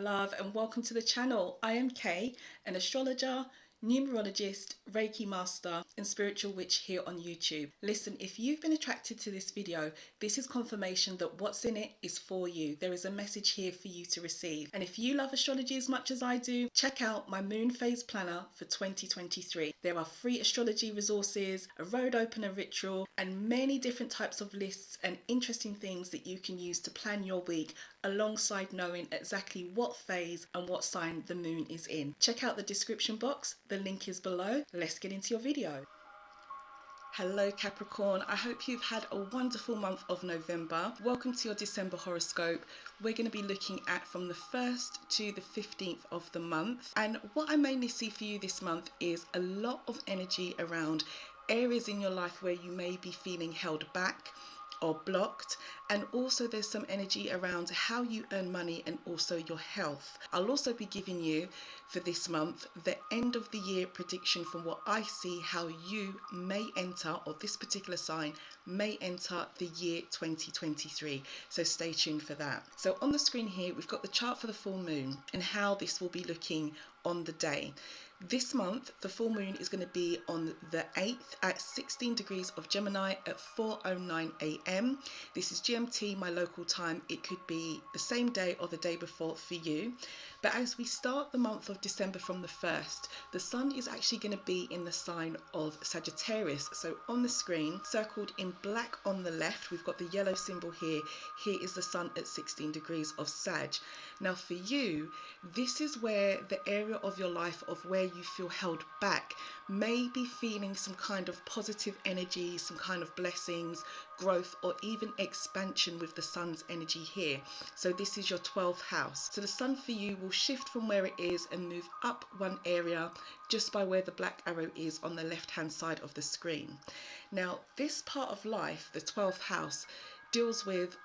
love, and welcome to the channel. I am Kay, an astrologer, numerologist, Reiki master and spiritual witch here on YouTube. Listen, if you've been attracted to this video, this is confirmation that what's in it is for you. There is a message here for you to receive. And if you love astrology as much as I do, check out my moon phase planner for 2023. There are free astrology resources, a road opener ritual, and many different types of lists and interesting things that you can use to plan your week, alongside knowing exactly what phase and what sign the moon is in. Check out the description box, the link is below. Let's get into your video. Hello Capricorn, I hope you've had a wonderful month of November. Welcome to your December horoscope. We're going to be looking at from the 1st to the 15th of the month, and what I mainly see for you this month is a lot of energy around areas in your life where you may be feeling held back or blocked, and also there's some energy around how you earn money and also your health. I'll also be giving you for this month the end of the year prediction from what I see how you may enter, or this particular sign may enter, the year 2023. So stay tuned for that. So on the screen here we've got the chart for the full moon and how this will be looking on the day. This month, the full moon is going to be on the 8th at 16 degrees of Gemini at 4:09 a.m. This is GMT, my local time. It could be the same day or the day before for you. But as we start the month of December from the 1st, the sun is actually going to be in the sign of Sagittarius. So on the screen, circled in black on the left, we've got the yellow symbol here. Here is the sun at 16 degrees of Sag. Now for you, this is where the area of your life of where you feel held back, may be feeling some kind of positive energy, some kind of blessings, growth, or even expansion with the sun's energy here. So this is your 12th house. So the sun for you will shift from where it is and move up one area just by where the black arrow is on the left hand side of the screen. Now this part of life, the 12th house, deals with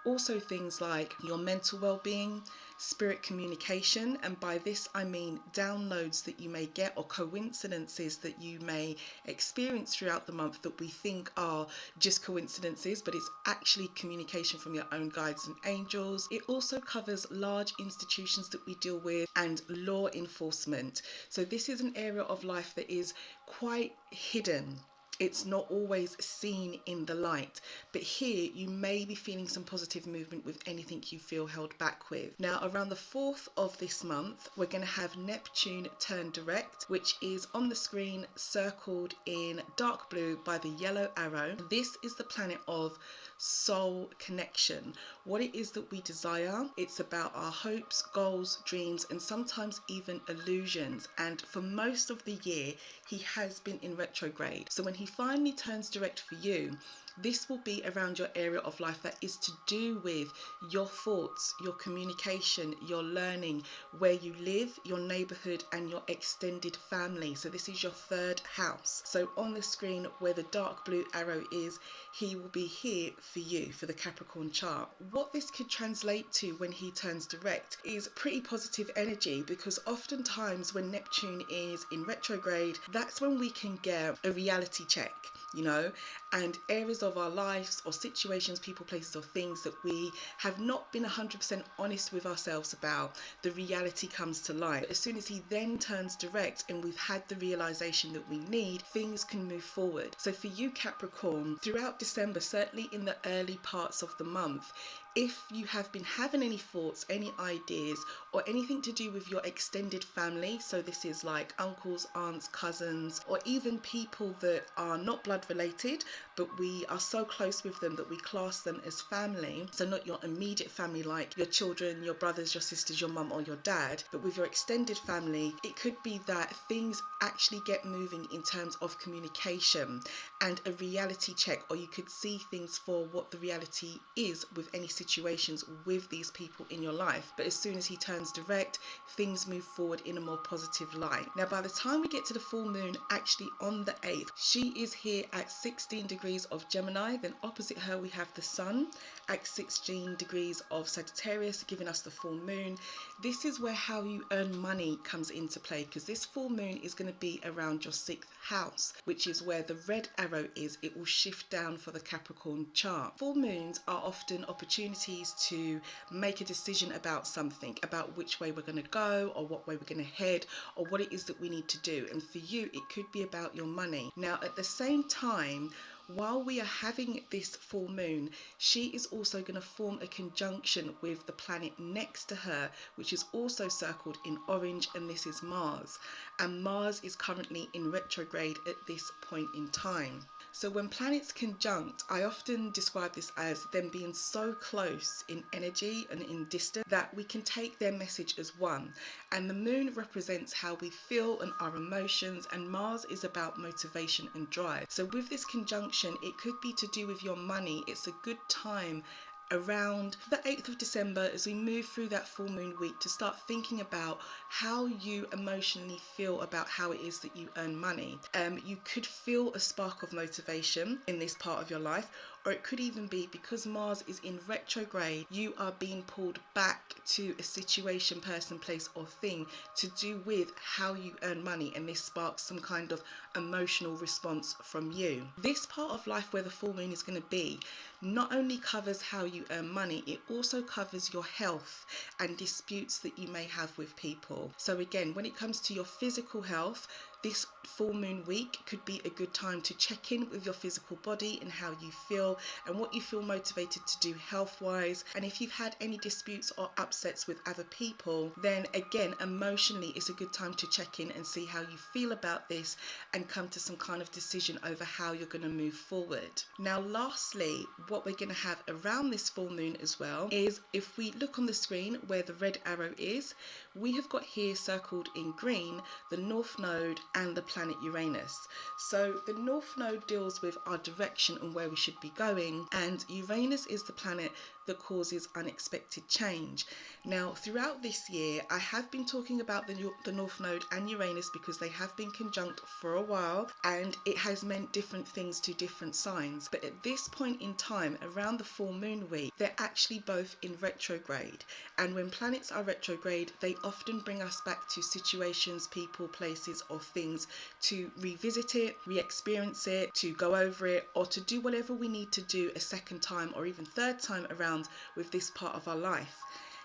also things like your mental well-being, spirit communication, and by this I mean downloads that you may get or coincidences that you may experience throughout the month that we think are just coincidences, but it's actually communication from your own guides and angels. It also covers large institutions that we deal with and law enforcement. So this is an area of life that is quite hidden. It's not always seen in the light, but here you may be feeling some positive movement with anything you feel held back with. Now around the 4th of this month, we're going to have Neptune turn direct, which is on the screen circled in dark blue by the yellow arrow. This is the planet of soul connection, what it is that we desire. It's about our hopes, goals, dreams, and sometimes even illusions. And for most of the year, he has been in retrograde. So when he finally turns direct for you, this will be around your area of life that is to do with your thoughts, your communication, your learning, where you live, your neighborhood, and your extended family. So this is your 3rd house. So on the screen where the dark blue arrow is, he will be here for you for the Capricorn chart. What this could translate to when he turns direct is pretty positive energy, because oftentimes when Neptune is in retrograde, that's when we can get a reality check, you know, and areas of our lives or situations, people, places, or things that we have not been 100% honest with ourselves about, the reality comes to light. As soon as he then turns direct and we've had the realization that we need, things can move forward. So for you Capricorn, throughout December, certainly in the early parts of the month, if you have been having any thoughts, any ideas, or anything to do with your extended family, so this is like uncles, aunts, cousins, or even people that are not blood related, but we are so close with them that we class them as family. So not your immediate family like your children, your brothers, your sisters, your mum, or your dad, but with your extended family, it could be that things actually get moving in terms of communication and a reality check, or you could see things for what the reality is with any situations with these people in your life. But as soon as he turns direct, things move forward in a more positive light. Now by the time we get to the full moon, actually on the 8th, she is here at 16 degrees degrees of Gemini. Then opposite her we have the Sun at 16 degrees of Sagittarius, giving us the full moon. This is where how you earn money comes into play, because this full moon is going to be around your 6th house, which is where the red arrow is. It will shift down for the Capricorn chart. Full moons are often opportunities to make a decision about something, about which way we're going to go, or what way we're going to head, or what it is that we need to do. And for you, it could be about your money. Now, at the same time, while we are having this full moon, she is also going to form a conjunction with the planet next to her, which is also circled in orange, and this is Mars. And Mars is currently in retrograde at this point in time. So when planets conjunct, I often describe this as them being so close in energy and in distance that we can take their message as one. And the moon represents how we feel and our emotions, and Mars is about motivation and drive. So with this conjunction, it could be to do with your money. It's a good time around the 8th of December, as we move through that full moon week, to start thinking about how you emotionally feel about how it is that you earn money. You could feel a spark of motivation in this part of your life, or it could even be because Mars is in retrograde, you are being pulled back to a situation, person, place, or thing to do with how you earn money, and this sparks some kind of emotional response from you. This part of life where the full moon is going to be not only covers how you earn money, it also covers your health and disputes that you may have with people. So again, when it comes to your physical health, this full moon week could be a good time to check in with your physical body and how you feel and what you feel motivated to do health-wise. And if you've had any disputes or upsets with other people, then again, emotionally, it's a good time to check in and see how you feel about this and come to some kind of decision over how you're going to move forward. Now, lastly, what we're going to have around this full moon as well is, if we look on the screen where the red arrow is, we have got here circled in green the North Node and the planet Uranus. So the North Node deals with our direction and where we should be going, and Uranus is the planet that causes unexpected change. Now, throughout this year, I have been talking about the North Node and Uranus because they have been conjunct for a while, and it has meant different things to different signs. But at this point in time, around the full moon week, they're actually both in retrograde. And when planets are retrograde, they often bring us back to situations, people, places, or things to revisit it, re-experience it, to go over it, or to do whatever we need to do a second time or even third time around with this part of our life.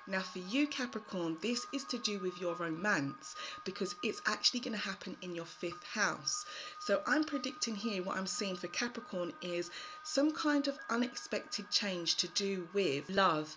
Now, for you, Capricorn, this is to do with your romance, because it's actually going to happen in your 5th house. So I'm predicting here, what I'm seeing for Capricorn is some kind of unexpected change to do with love,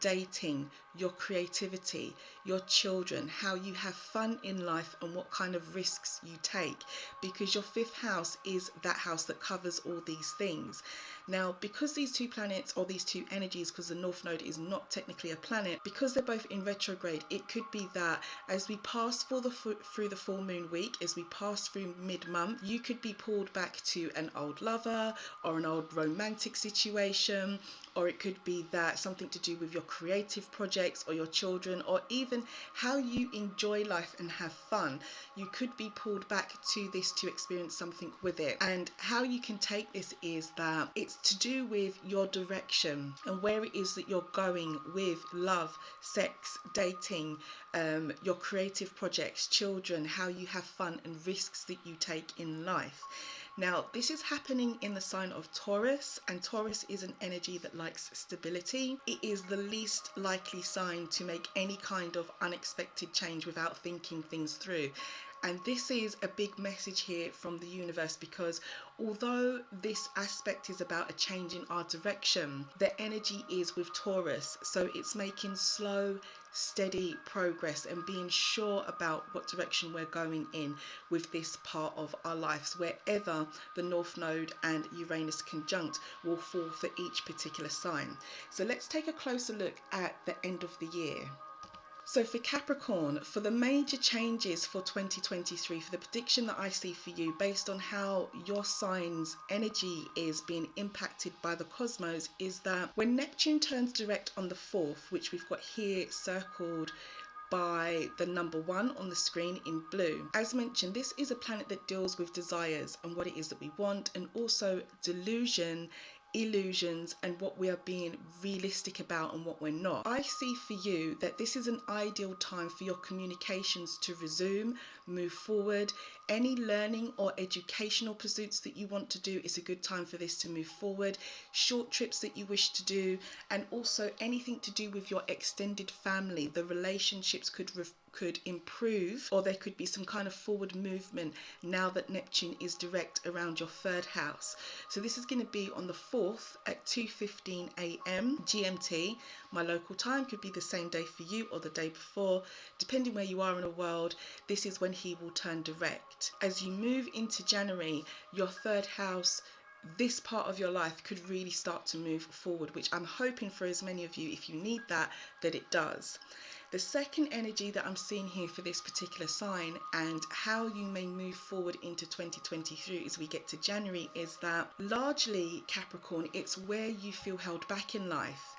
dating, your creativity, your children, how you have fun in life, and what kind of risks you take, because your 5th house is that house that covers all these things. Now, because these two planets, or these two energies, because the North Node is not technically a planet, because they're both in retrograde, it could be that as we pass through the full moon week, as we pass through mid-month, you could be pulled back to an old lover or an old romantic situation, or it could be that something to do with your creative projects or your children, or even how you enjoy life and have fun. You could be pulled back to this to experience something with it. And how you can take this is that it's to do with your direction and where it is that you're going with love, sex, dating, your creative projects, children, how you have fun, and risks that you take in life. Now, this is happening in the sign of Taurus, and Taurus is an energy that likes stability. It is the least likely sign to make any kind of unexpected change without thinking things through. And this is a big message here from the universe, because although this aspect is about a change in our direction, the energy is with Taurus. So it's making slow, steady progress and being sure about what direction we're going in with this part of our lives, wherever the North Node and Uranus conjunct will fall for each particular sign. So let's take a closer look at the end of the year. So for Capricorn, for the major changes for 2023, for the prediction that I see for you based on how your sign's energy is being impacted by the cosmos, is that when Neptune turns direct on the 4th, which we've got here circled by the number 1 on the screen in blue. As mentioned, this is a planet that deals with desires and what it is that we want, and also delusion, illusions, and what we are being realistic about and what we're not. I see for you that this is an ideal time for your communications to resume, move forward. Any learning or educational pursuits that you want to do is a good time for this to move forward. Short trips that you wish to do, and also anything to do with your extended family. The relationships could improve, or there could be some kind of forward movement now that Neptune is direct around your 3rd house. So this is going to be on the 4th at 2:15 a.m. GMT. My local time could be the same day for you or the day before, depending where you are in the world. This is when he will turn direct. As you move into January, your 3rd house, this part of your life could really start to move forward, which I'm hoping for as many of you, if you need that it does. The second energy that I'm seeing here for this particular sign, and how you may move forward into 2023 as we get to January, is that largely, Capricorn, it's where you feel held back in life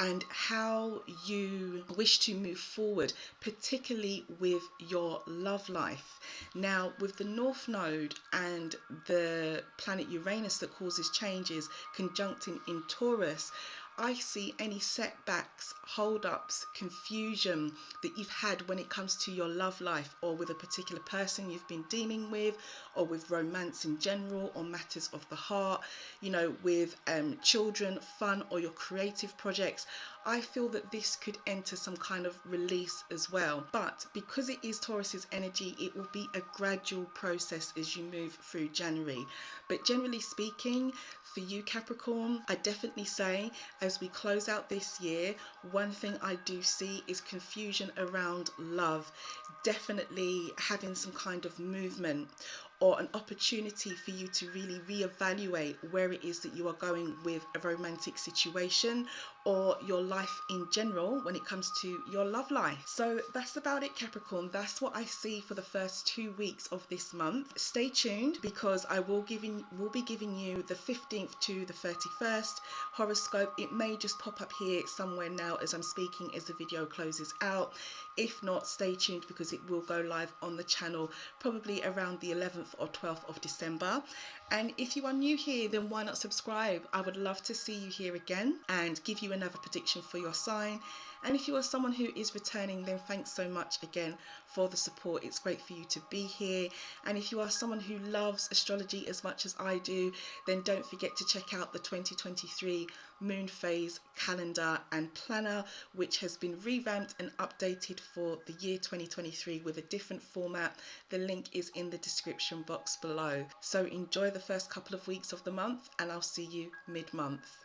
and how you wish to move forward, particularly with your love life. Now, with the North Node and the planet Uranus that causes changes conjuncting in Taurus, I see any setbacks, hold-ups, confusion that you've had when it comes to your love life, or with a particular person you've been dealing with, or with romance in general, or matters of the heart, you know, with children, fun, or your creative projects. I feel that this could enter some kind of release as well. But because it is Taurus's energy, it will be a gradual process as you move through January. But generally speaking, for you, Capricorn, I definitely say, as we close out this year, one thing I do see is confusion around love. Definitely having some kind of movement, or an opportunity for you to really reevaluate where it is that you are going with a romantic situation, or your life in general when it comes to your love life. So that's about it, Capricorn. That's what I see for the first 2 weeks of this month. Stay tuned, because I will be giving you the 15th to the 31st horoscope. It may just pop up here somewhere now as I'm speaking, as the video closes out. If not, stay tuned, because it will go live on the channel probably around the 11th or 12th of December. And if you are new here, then why not subscribe? I would love to see you here again and give you another prediction for your sign. And if you are someone who is returning, then thanks so much again for the support. It's great for you to be here. And if you are someone who loves astrology as much as I do, then don't forget to check out the 2023 moon phase calendar and planner, which has been revamped and updated for the year 2023 with a different format. The link is in the description box below. So enjoy the first couple of weeks of the month, and I'll see you mid-month.